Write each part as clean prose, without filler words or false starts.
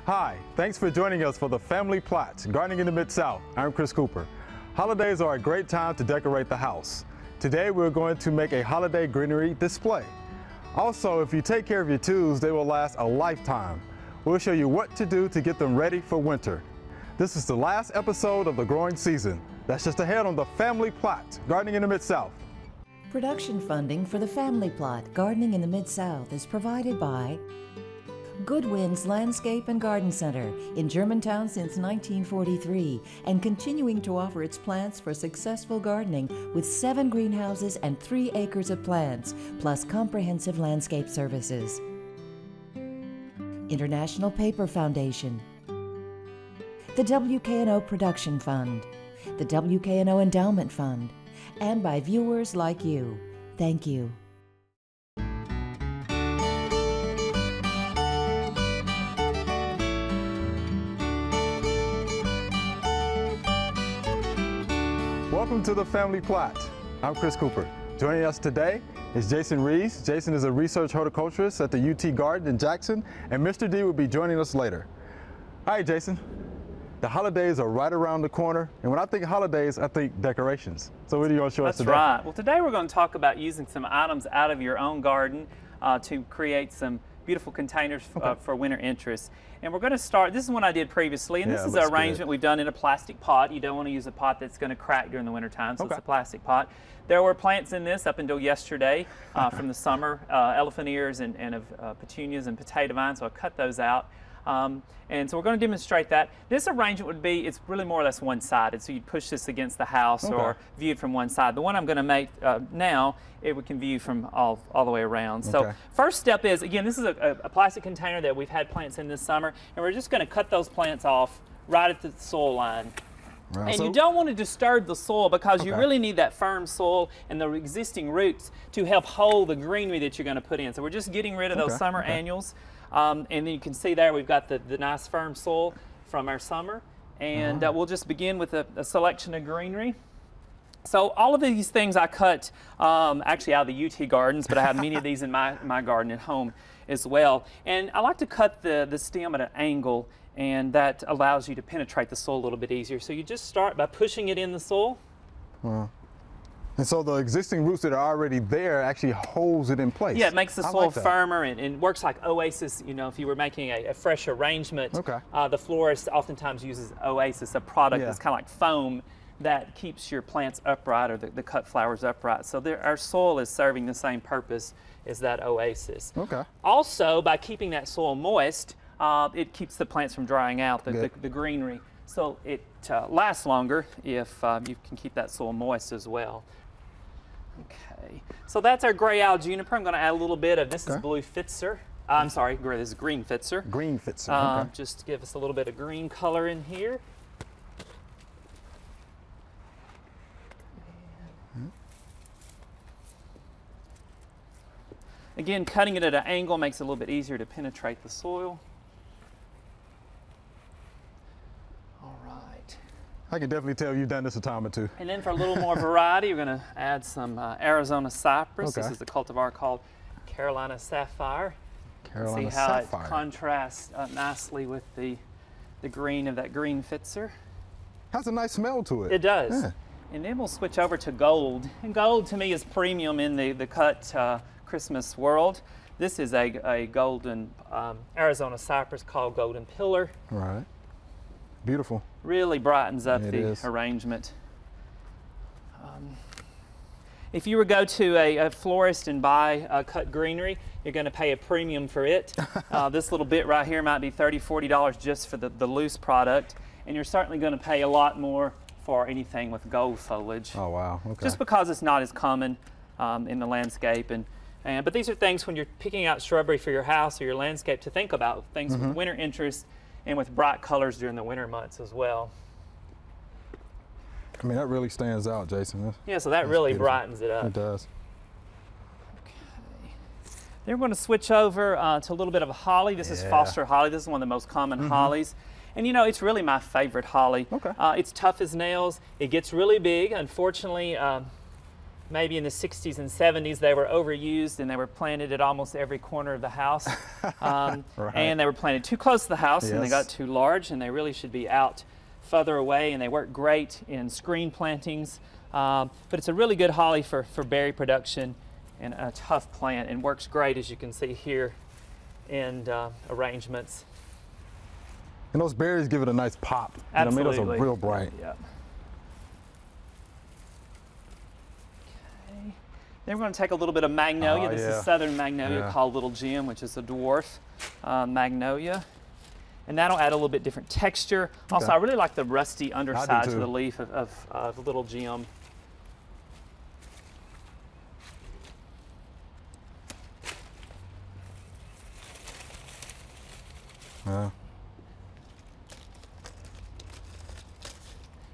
Hi, thanks for joining us for the Family Plot, Gardening in the Mid-South. I'm Chris Cooper. Holidays are a great time to decorate the house. Today we're going to make a holiday greenery display. Also, if you take care of your tools, they will last a lifetime. We'll show you what to do to get them ready for winter. This is the last episode of the growing season. That's just ahead on the Family Plot, Gardening in the Mid-South. Production funding for the Family Plot, Gardening in the Mid-South is provided by Goodwin's Landscape and Garden Center in Germantown since 1943 and continuing to offer its plants for successful gardening with 7 greenhouses and 3 acres of plants, plus comprehensive landscape services. International Paper Foundation, the WKNO Production Fund, the WKNO Endowment Fund, and by viewers like you. Thank you. Welcome to the Family Plot. I'm Chris Cooper. Joining us today is Jason Rees. Jason is a research horticulturist at the UT Garden in Jackson, and Mr. D will be joining us later. All right, Jason. The holidays are right around the corner, and when I think holidays, I think decorations. So what are you going to show us today? That's right. Well, today we're going to talk about using some items out of your own garden to create some beautiful containers for winter interest. And we're going to start, this is one I did previously, and this is an arrangement we've done in a plastic pot. You don't want to use a pot that's going to crack during the winter time, so it's a plastic pot. There were plants in this up until yesterday from the summer, elephant ears and petunias and potato vines, so I cut those out. And so we're going to demonstrate that. This arrangement would be, it's really more or less one-sided, so you'd push this against the house or view it from one side. The one I'm going to make now, we can view from all the way around. So first step is, again, this is a plastic container that we've had plants in this summer, and we're just going to cut those plants off right at the soil line. And you don't want to disturb the soil because you really need that firm soil and the existing roots to help hold the greenery that you're going to put in. So we're just getting rid of those summer annuals. And then you can see there we've got the nice firm soil from our summer. And we'll just begin with a selection of greenery. So all of these things I cut actually out of the UT gardens, but I have many of these in my garden at home as well. And I like to cut the stem at an angle, and that allows you to penetrate the soil a little bit easier. So you just start by pushing it in the soil. And so the existing roots that are already there actually holds it in place. Yeah, it makes the soil firmer and works like Oasis. You know, if you were making a fresh arrangement, the florist oftentimes uses Oasis, a product that's kind of like foam that keeps your plants upright or the cut flowers upright. So our soil is serving the same purpose as that Oasis. Also, by keeping that soil moist, it keeps the plants from drying out, the greenery. So it lasts longer if you can keep that soil moist as well. Okay, so that's our gray owl juniper. I'm going to add a little bit of, this is blue Pfitzer. I'm sorry, this is green Pfitzer. Green Pfitzer, just to give us a little bit of green color in here. Again, cutting it at an angle makes it a little bit easier to penetrate the soil. All right. I can definitely tell you've done this a time or two. And then for a little more variety, we're going to add some Arizona cypress. This is a cultivar called Carolina Sapphire. See how it contrasts nicely with the green of that green Pfitzer. Has a nice smell to it. It does. And then we'll switch over to gold. And gold to me is premium in the cut Christmas world. This is a golden Arizona cypress called Golden Pillar. Right. Beautiful. Really brightens up the arrangement. If you were to go to a florist and buy cut greenery, you're going to pay a premium for it. This little bit right here might be $30, $40 just for the loose product, and you're certainly going to pay a lot more for anything with gold foliage. Oh wow, okay. Just because it's not as common in the landscape. But these are things when you're picking out shrubbery for your house or your landscape to think about, things with winter interest and with bright colors during the winter months as well. I mean, that really stands out, Jason. Yeah, so that really brightens it up. It does. Okay. Then we're going to switch over to a little bit of a holly. This is Foster holly. This is one of the most common hollies. And you know, it's really my favorite holly. It's tough as nails. It gets really big. Unfortunately, maybe in the 60s and 70s, they were overused and they were planted at almost every corner of the house. Right. And they were planted too close to the house, and they got too large, and they really should be out further away, and they work great in screen plantings. But it's a really good holly for berry production, and a tough plant, and works great, as you can see here, in arrangements. And those berries give it a nice pop. Absolutely. You know, those are real bright. Yeah. Then we're going to take a little bit of magnolia. This is southern magnolia called Little Jim, which is a dwarf magnolia. And that'll add a little bit different texture. Also, I really like the rusty underside to the leaf of Little Jim.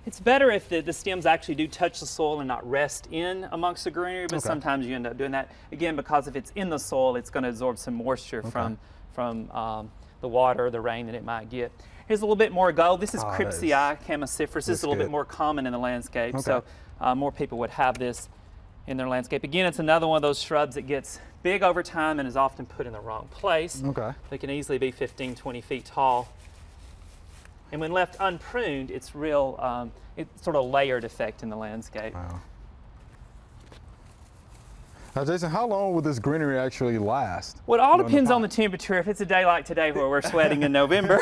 It's better if the stems actually do touch the soil and not rest in amongst the greenery, but sometimes you end up doing that. Again, because if it's in the soil, it's going to absorb some moisture from the water, the rain that it might get. Here's a little bit more gold. This is Cripsii chamaecyparis. This is a little bit more common in the landscape, so more people would have this in their landscape. Again, it's another one of those shrubs that gets big over time and is often put in the wrong place. They can easily be 15, 20 feet tall. And when left unpruned, it's real, it's sort of layered effect in the landscape. Wow. Now, Jason, how long will this greenery actually last? Well, it all depends on the temperature. If it's a day like today where we're sweating in November,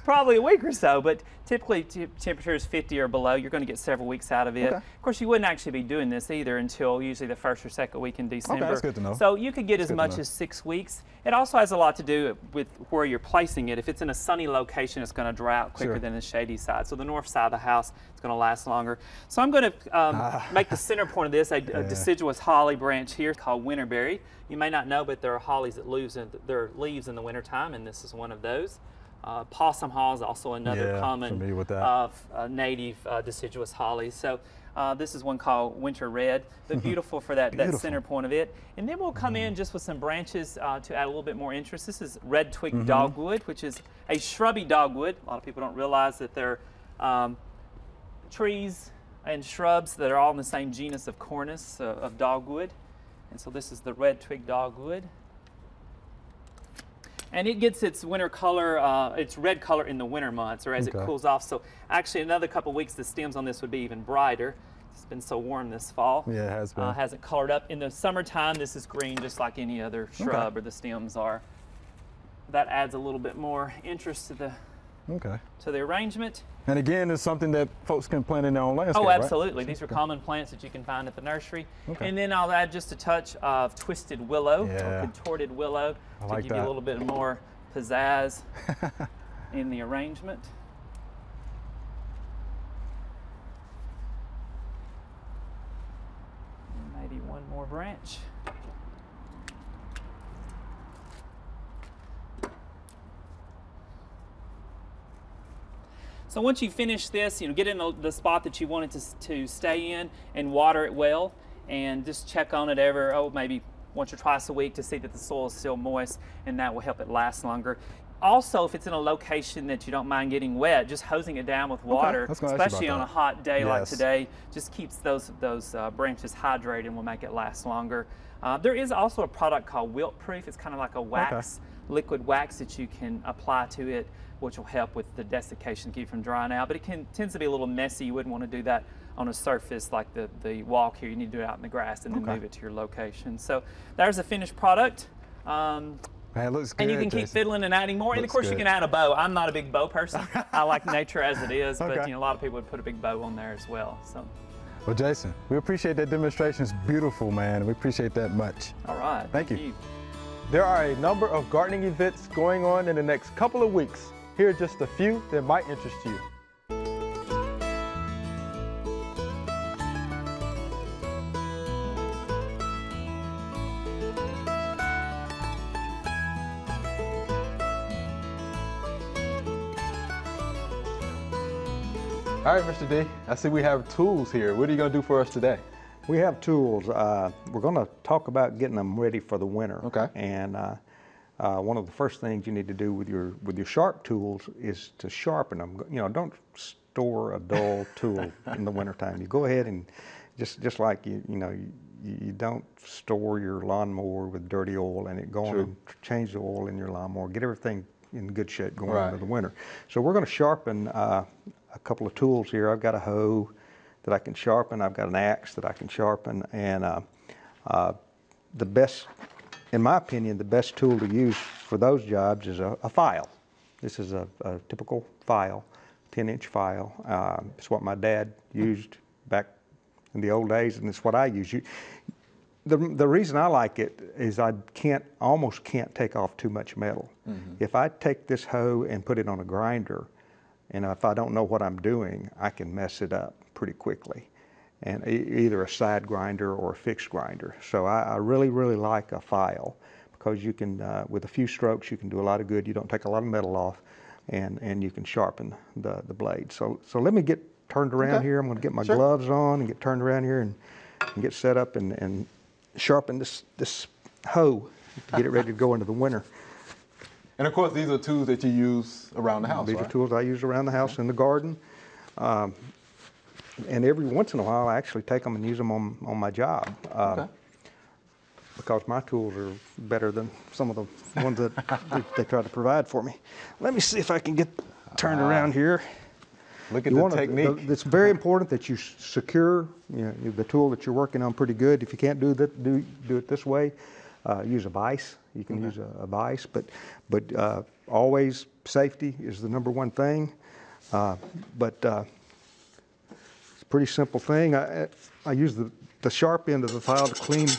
probably a week or so, but typically temperature is 50 or below. You're going to get several weeks out of it. Of course, you wouldn't actually be doing this either until usually the first or second week in December. That's good to know. So you could get as much as 6 weeks. It also has a lot to do with where you're placing it. If it's in a sunny location, it's going to dry out quicker than the shady side. So the north side of the house, it's going to last longer. So I'm going to make the center point of this a deciduous holly branch here called winterberry. You may not know, but there are hollies that lose their leaves in the wintertime, and this is one of those. Possum haw is also another common native deciduous holly. So this is one called winter red, but beautiful for that center point of it. And then we'll come in just with some branches to add a little bit more interest. This is red twig dogwood, which is a shrubby dogwood. A lot of people don't realize that they're trees and shrubs that are all in the same genus of Cornus, of dogwood. And so this is the red twig dogwood. And it gets its winter color, its red color in the winter months, or as it cools off. So actually another couple weeks, the stems on this would be even brighter. It's been so warm this fall. Yeah, it has been. Hasn't colored up. In the summertime, this is green just like any other shrub or the stems are. That adds a little bit more interest to the arrangement. And again, it's something that folks can plant in their own landscape. Oh, absolutely. Right? These are common plants that you can find at the nursery. And then I'll add just a touch of twisted willow or contorted willow to give you a little bit more pizzazz in the arrangement. And maybe one more branch. So once you finish this, get in the spot that you want it to stay in and water it well, and just check on it maybe once or twice a week to see that the soil is still moist, and that will help it last longer. Also, if it's in a location that you don't mind getting wet, just hosing it down with water, especially on a hot day like today, just keeps those branches hydrated and will make it last longer. There is also a product called Wilt Proof. It's kind of like a wax, liquid wax that you can apply to it, which will help with the desiccation, keep it from drying out. But it tends to be a little messy. You wouldn't want to do that on a surface like the walk here. You need to do it out in the grass and then move it to your location. So there's a finished product. It looks good, and you can keep fiddling and adding more. And of course you can add a bow. I'm not a big bow person. I like nature as it is, but a lot of people would put a big bow on there as well. So. Well, Jason, we appreciate that demonstration. It's beautiful, man. We appreciate that much. All right. Thank you. There are a number of gardening events going on in the next couple of weeks. Here are just a few that might interest you. All right, Mr. D, I see we have tools here. What are you going to do for us today? We have tools. We're going to talk about getting them ready for the winter. Okay. And one of the first things you need to do with your sharp tools is to sharpen them. Don't store a dull tool in the wintertime. You go ahead and just like you don't store your lawnmower with dirty oil and it going and change the oil in your lawnmower. Get everything in good shape going into the winter. So we're going to sharpen a couple of tools here. I've got a hoe that I can sharpen. I've got an axe that I can sharpen, and the best, in my opinion, the best tool to use for those jobs is a file. This is a typical file, 10-inch file. It's what my dad used back in the old days, and it's what I use. The reason I like it is I almost can't take off too much metal. If I take this hoe and put it on a grinder, and if I don't know what I'm doing, I can mess it up pretty quickly, and either a side grinder or a fixed grinder. So I really, really like a file, because you can, with a few strokes, you can do a lot of good. You don't take a lot of metal off, and you can sharpen the blade. So let me get turned around here. I'm going to get my gloves on and get turned around here and get set up and sharpen this hoe to get it ready to go into the winter. And of course, these are tools that you use around the house, These are tools I use around the house in the garden. And every once in a while, I actually take them and use them on my job. Because my tools are better than some of the ones that they try to provide for me. Let me see if I can get turned around here. Look at the technique. It's very important that you secure the tool that you're working on pretty good. If you can't do that, do it this way. Use a vise. You can use a vise, but always safety is the #1 thing. But it's a pretty simple thing. I use the sharp end of the file to clean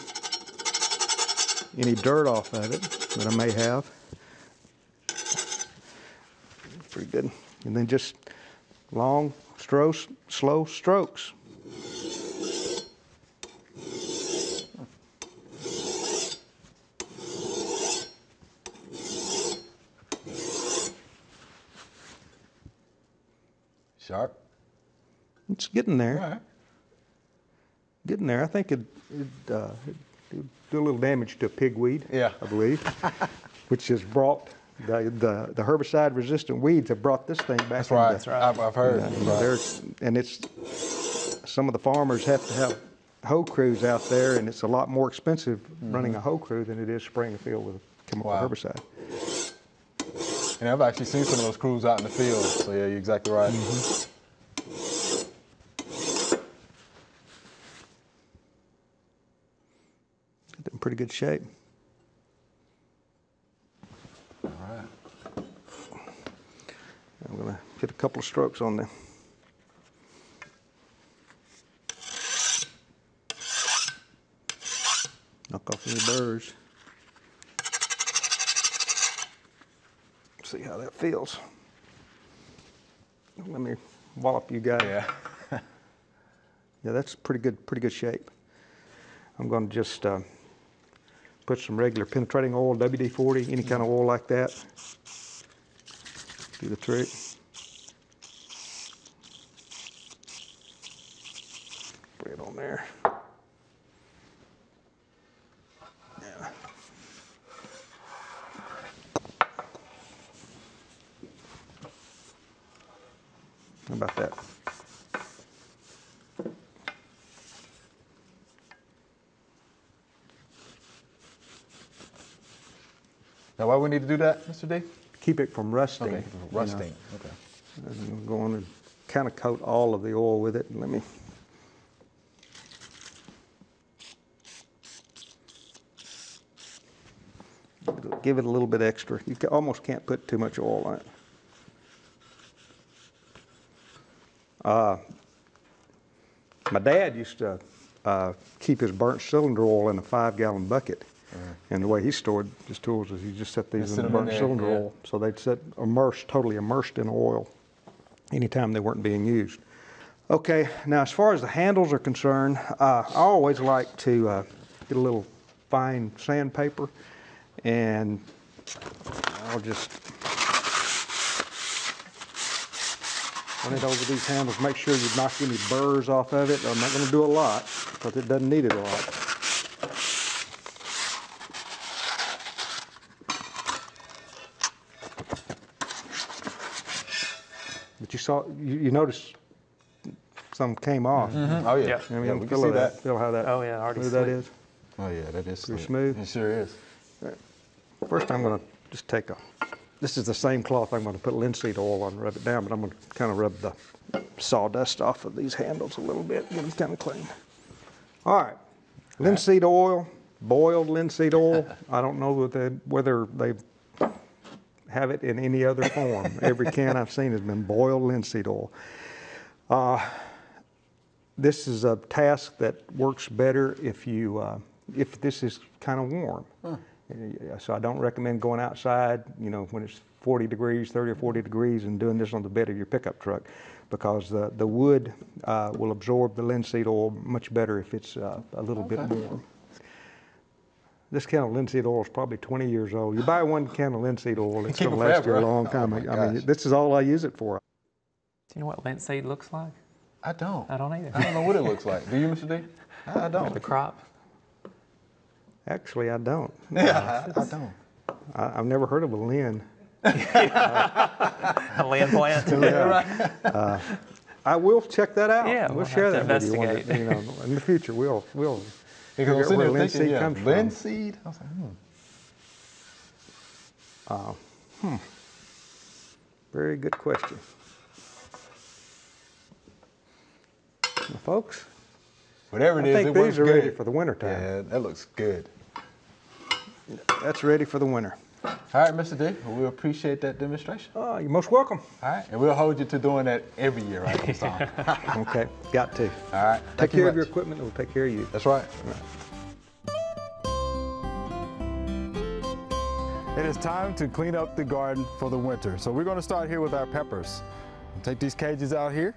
any dirt off of it that I may have. Pretty good. And then just long strokes, slow strokes. Sharp. It's getting there. All right. Getting there. I think it'd do a little damage to pigweed. Yeah. I believe, which has brought the herbicide-resistant weeds have brought this thing back. That's right. That's right. I've heard. And it's some of the farmers have to have hoe crews out there, and it's a lot more expensive running a hoe crew than it is spraying a field with a chemical herbicide. And I've actually seen some of those crews out in the field. So yeah, you're exactly right. In pretty good shape. All right. I'm going to get a couple of strokes on there. Knock off any burrs. See how that feels. Let me wallop you guys. Yeah. Yeah, that's pretty good shape. I'm going to just put some regular penetrating oil, WD-40, any kind of oil like that. Do the trick. Put it on there. Yeah. How about that? Now, why we need to do that, Mr. D? Keep it from rusting. Okay, rusting. Okay. I'm going to kind of coat all of the oil with it. Let me. Give it a little bit extra. You almost can't put too much oil on it. My dad used to keep his burnt cylinder oil in a 5-gallon bucket. And the way he stored his tools is he just set these in the burnt cylinder oil. So they'd sit totally immersed in oil anytime they weren't being used. Okay, now as far as the handles are concerned, I always like to get a little fine sandpaper, and I'll just run it over these handles. Make sure you knock any burrs off of it. I'm not going to do a lot because it doesn't need it a lot. But you notice some came off. Oh yeah. I mean, yeah, we can see that. Feel how that, Oh yeah, already smooth that is. Oh yeah, that is Pretty smooth. It sure is. First, I'm going to just take this is the same cloth I'm going to put linseed oil on, rub it down, but I'm going to kind of rub the sawdust off of these handles a little bit, get them kind of clean. All right, linseed oil, boiled linseed oil. I don't know whether they have it in any other form. Every can I've seen has been boiled linseed oil. This is a task that works better if this is kind of warm. So I don't recommend going outside, when it's 40 degrees, 30 or 40 degrees, and doing this on the bed of your pickup truck, because the wood will absorb the linseed oil much better if it's a little bit warm. This can of linseed oil is probably 20 years old. You buy one can of linseed oil, it's going to last you a long time. I mean, this is all I use it for. Do you know what linseed looks like? I don't. I don't either. I don't know what it looks like. Do you, Mr. D? I don't. The crop? Actually, I don't. Yeah, I don't. I've never heard of a Lynn. A land plant? Yeah. I will check that out. Yeah, we'll share that with you. In the future, we'll figure out where linseed comes from. Linseed? I was like, Very good question. Well, folks, whatever it is, I think these are ready for the winter time. Yeah, that looks good. That's ready for the winter. All right, Mr. D, we appreciate that demonstration. Oh, you're most welcome. All right, and we'll hold you to doing that every year, right, this time. Okay, got to. All right. Take care of your equipment, and we'll take care of you. That's right. It is time to clean up the garden for the winter. So we're going to start here with our peppers. Take these cages out here.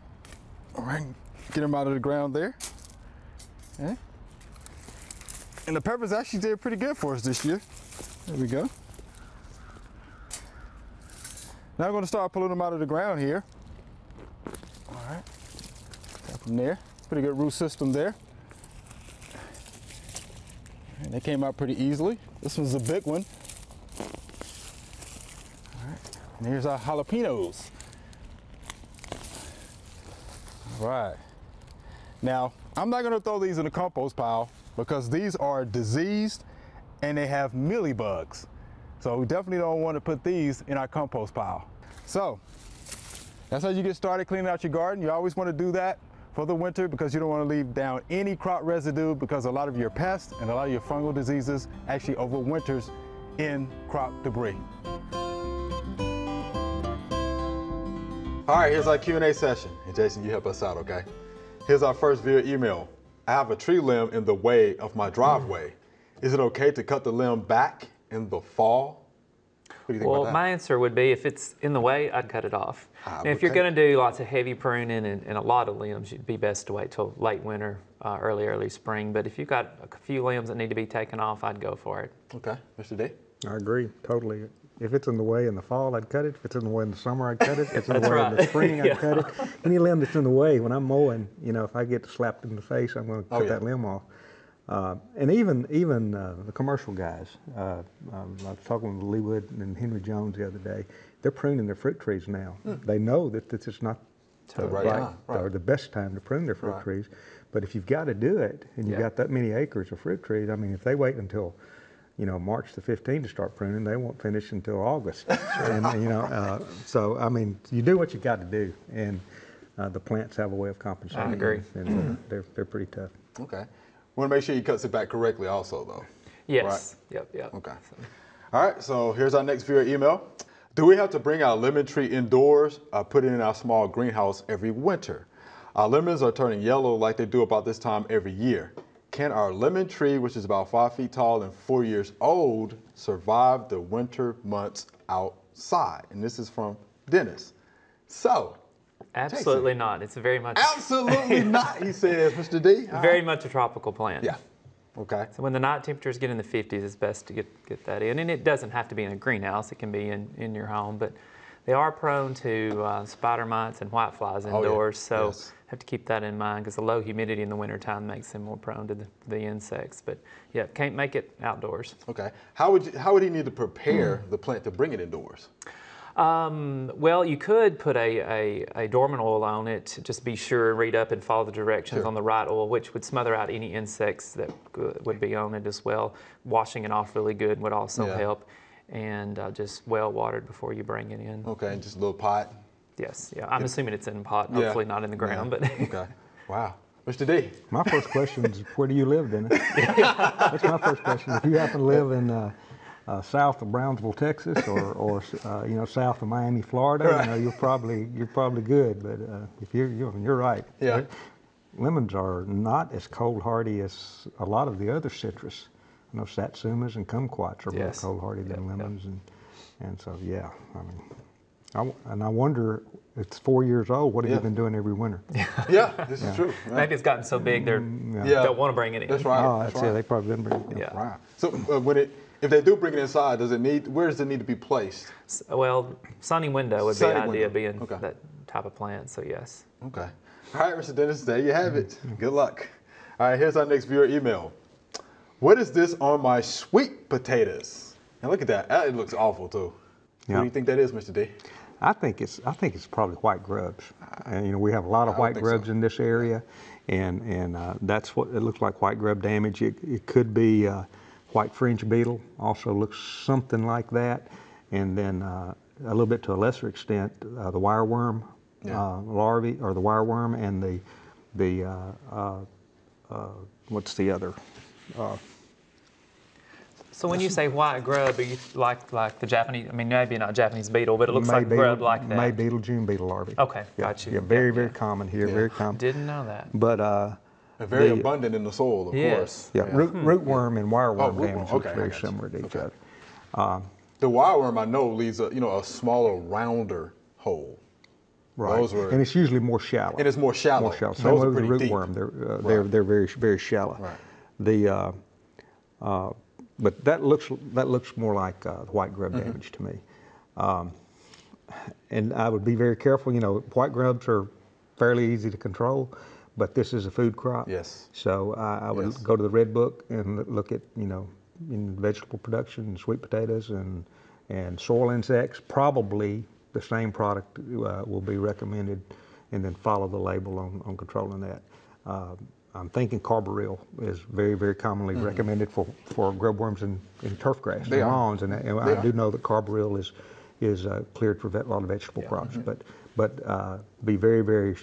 All right, get them out of the ground there. Okay. And the peppers actually did pretty good for us this year. There we go. Now I'm going to start pulling them out of the ground here. All right, tap them there. Pretty good root system there. And they came out pretty easily. This was a big one. All right, and here's our jalapenos. All right. Now, I'm not going to throw these in the compost pile because these are diseased and they have mealybugs. So we definitely don't want to put these in our compost pile. So that's how you get started cleaning out your garden. You always want to do that for the winter because you don't want to leave down any crop residue, because a lot of your pests and a lot of your fungal diseases actually overwinters in crop debris. All right, here's our Q&A session. And Jason, you help us out, okay? Here's our first viewer email. I have a tree limb in the way of my driveway. Is it okay to cut the limb back in the fall? What do you think about that? My answer would be, if it's in the way, I'd cut it off. And if you're going to do lots of heavy pruning and a lot of limbs, it'd be best to wait till late winter, early spring. But if you've got a few limbs that need to be taken off, I'd go for it. Okay, Mr. D? I agree, totally. If it's in the way in the fall, I'd cut it. If it's in the way in the summer, I'd cut it. If it's in the way in the spring, I'd cut it. Any limb that's in the way, when I'm mowing, if I get slapped in the face, I'm going to cut that limb off. And even the commercial guys, I was talking with Lee Wood and Henry Jones the other day, they're pruning their fruit trees now. They know that this is not or the best time to prune their fruit trees. But if you've got to do it, and you've got that many acres of fruit trees, I mean, if they wait until March the 15th to start pruning, they won't finish until August. And, so, I mean, you do what you got to do, and the plants have a way of compensating. I agree. And they're pretty tough. Okay. Want to make sure you cut it back correctly also, though. Yes. Right? Yep. Okay. All right, so here's our next viewer email. Do we have to bring our lemon tree indoors or put it in our small greenhouse every winter? Our lemons are turning yellow like they do about this time every year. Can our lemon tree, which is about 5 feet tall and 4 years old, survive the winter months outside? And this is from Dennis. So, absolutely Jason. Not. It's very much. Absolutely not, he says, Mr. D. Very much a tropical plant. Yeah. Okay. So when the night temperatures get in the 50s, it's best to get that in. And it doesn't have to be in a greenhouse. It can be in your home. But they are prone to spider mites and whiteflies indoors. So have to keep that in mind, because the low humidity in the wintertime makes them more prone to the insects. But yeah, can't make it outdoors. Okay. How would he need to prepare the plant to bring it indoors? Well, you could put a dormant oil on it, just be sure and read up and follow the directions on the right oil, which would smother out any insects that would be on it as well. Washing it off really good would also help, and just well watered before you bring it in. Okay, and just a little pot. Yes, yeah. I'm assuming it's in a pot, hopefully not in the ground, but. Okay, wow. Mr. D. My first question is, where do you live, Dennis? That's my first question. If you happen to live in south of Brownsville, Texas, or you know, south of Miami, Florida, you know, you're probably good. But if you're right. Yeah. Lemons are not as cold hardy as a lot of the other citrus. You know, satsumas and kumquats are more cold hardy than lemons, and so yeah. I mean, I wonder. It's 4 years old. What have you been doing every winter? Yeah, this is true. Yeah. Maybe it's gotten so big they don't want to bring it in. That's right. Oh, that's right. They probably didn't bring it in. Yeah. Wow. So if they do bring it inside, where does it need to be placed? Well, sunny window would be ideal, being that type of plant. So yes. Okay. All right, Mr. Dennis, there you have it. Good luck. All right, here's our next viewer email. What is this on my sweet potatoes? And look at that. It looks awful too. What do you think that is, Mr. D? I think it's probably white grubs. And, you know, we have a lot of white grubs in this area, and that's what it looks like, white grub damage. It could be white fringe beetle, also looks something like that, and then a little bit to a lesser extent the wireworm larvae, or the wireworm, and the what's the other? So when you say white grub, are you like the Japanese? I mean, maybe not Japanese beetle, but it looks like grub like that. May beetle, June beetle larvae. Okay, got you. Yeah, very common here, very common. Didn't know that. But very abundant in the soil, of course. Yeah, rootworm and wireworm damage looks very similar to each other. The wireworm, I know, leaves a smaller, rounder hole. Right, and it's usually more shallow. And it's more shallow. Same with the rootworm, they're very shallow. Right. But that looks more like white grub damage to me. And I would be very careful. You know, white grubs are fairly easy to control, but this is a food crop. Yes. So I would go to the Red Book and look at, you know, in vegetable production, sweet potatoes and soil insects. Probably the same product will be recommended, and then follow the label on controlling that. I'm thinking carbaryl is very commonly recommended for grubworms in turf grass and lawns, and I do know that carbaryl is cleared for a lot of vegetable crops. But be very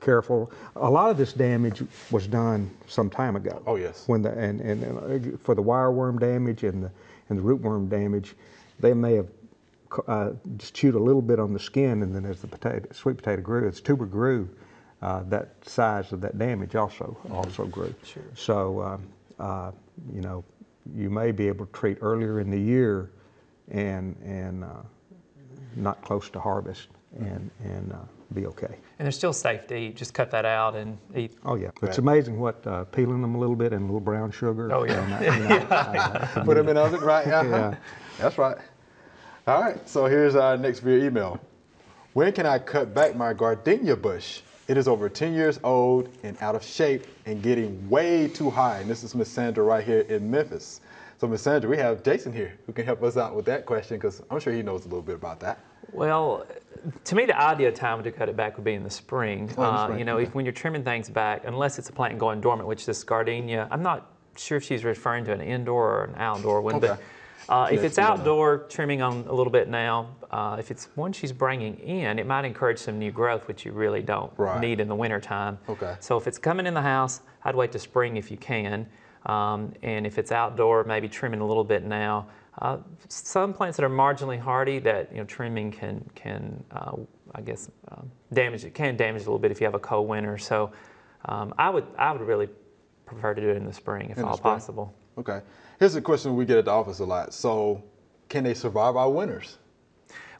careful. A lot of this damage was done some time ago. Oh yes. When and for the wireworm damage and the rootworm damage, they may have just chewed a little bit on the skin, and then as the sweet potato grew, its tuber grew. That size of that damage also grew. Sure. So you know, you may be able to treat earlier in the year, and not close to harvest, and be okay. And they're still safe to eat. Just cut that out and eat. Oh yeah, it's amazing what peeling them a little bit and a little brown sugar. Oh yeah. Put them in the oven, right? Yeah. That's right. All right. So here's our next viewer email. When can I cut back my gardenia bush? It is over 10 years old and out of shape and getting way too high. And this is Miss Sandra right here in Memphis. So Miss Sandra, we have Jason here who can help us out with that question, because I'm sure he knows a little bit about that. Well, to me, the ideal time to cut it back would be in the spring. You know, when you're trimming things back, unless it's a plant going dormant, which this gardenia, I'm not sure if she's referring to an indoor or an outdoor one, but if it's outdoor, trimming on a little bit now. If it's one she's bringing in, it might encourage some new growth, which you really don't need in the winter time. Okay. So if it's coming in the house, I'd wait to spring if you can. And if it's outdoor, maybe trimming a little bit now. Some plants that are marginally hardy, that trimming can I guess damage. It can damage a little bit if you have a cold winter. So I would really prefer to do it in the spring if all possible. Okay. Here's a question we get at the office a lot. So, can they survive our winters?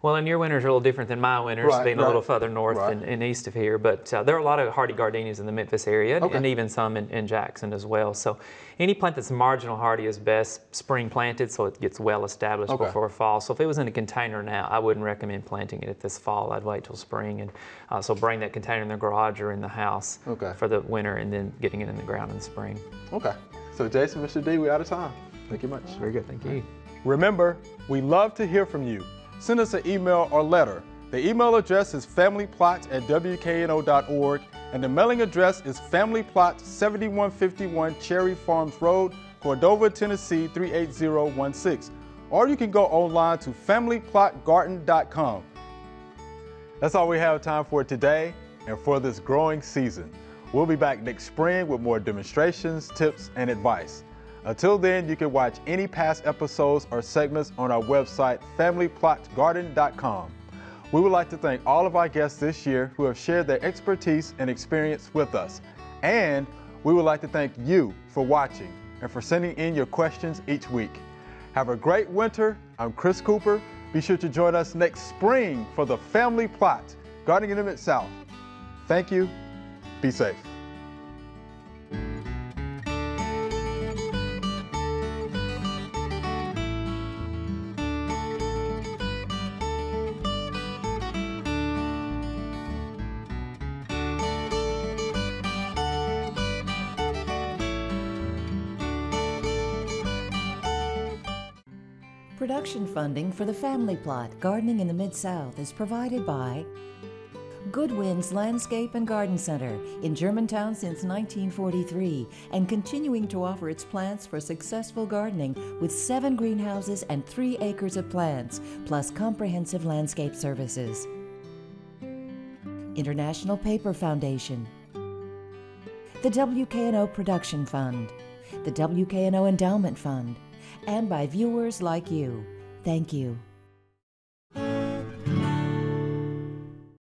Well, and your winters are a little different than my winters, being a little further north and east of here. But there are a lot of hardy gardenias in the Memphis area, and even some in Jackson as well. So any plant that's marginal hardy is best spring planted, so it gets well established before fall. So if it was in a container now, I wouldn't recommend planting it this fall. I'd wait till spring, and so bring that container in the garage or in the house for the winter, and then getting it in the ground in the spring. Okay. So Jason, Mr. D, we're out of time. Thank you much. Very good. Thank you. Remember, we love to hear from you. send us an email or letter. The email address is familyplot@wkno.org, and the mailing address is Family Plot, 7151 Cherry Farms Road, Cordova, Tennessee 38016. Or you can go online to familyplotgarden.com. That's all we have time for today and for this growing season. We'll be back next spring with more demonstrations, tips, and advice. Until then, you can watch any past episodes or segments on our website, familyplotgarden.com. We would like to thank all of our guests this year who have shared their expertise and experience with us. And we would like to thank you for watching and for sending in your questions each week. Have a great winter. I'm Chris Cooper. Be sure to join us next spring for the Family Plot, Gardening in the Mid-South. Thank you. Be safe. Production funding for the Family Plot, Gardening in the Mid-South is provided by Good Winds Landscape and Garden Center in Germantown since 1943 and continuing to offer its plants for successful gardening with 7 greenhouses and 3 acres of plants, plus comprehensive landscape services. International Paper Foundation, the WKNO Production Fund, the WKNO Endowment Fund, and by viewers like you. Thank you.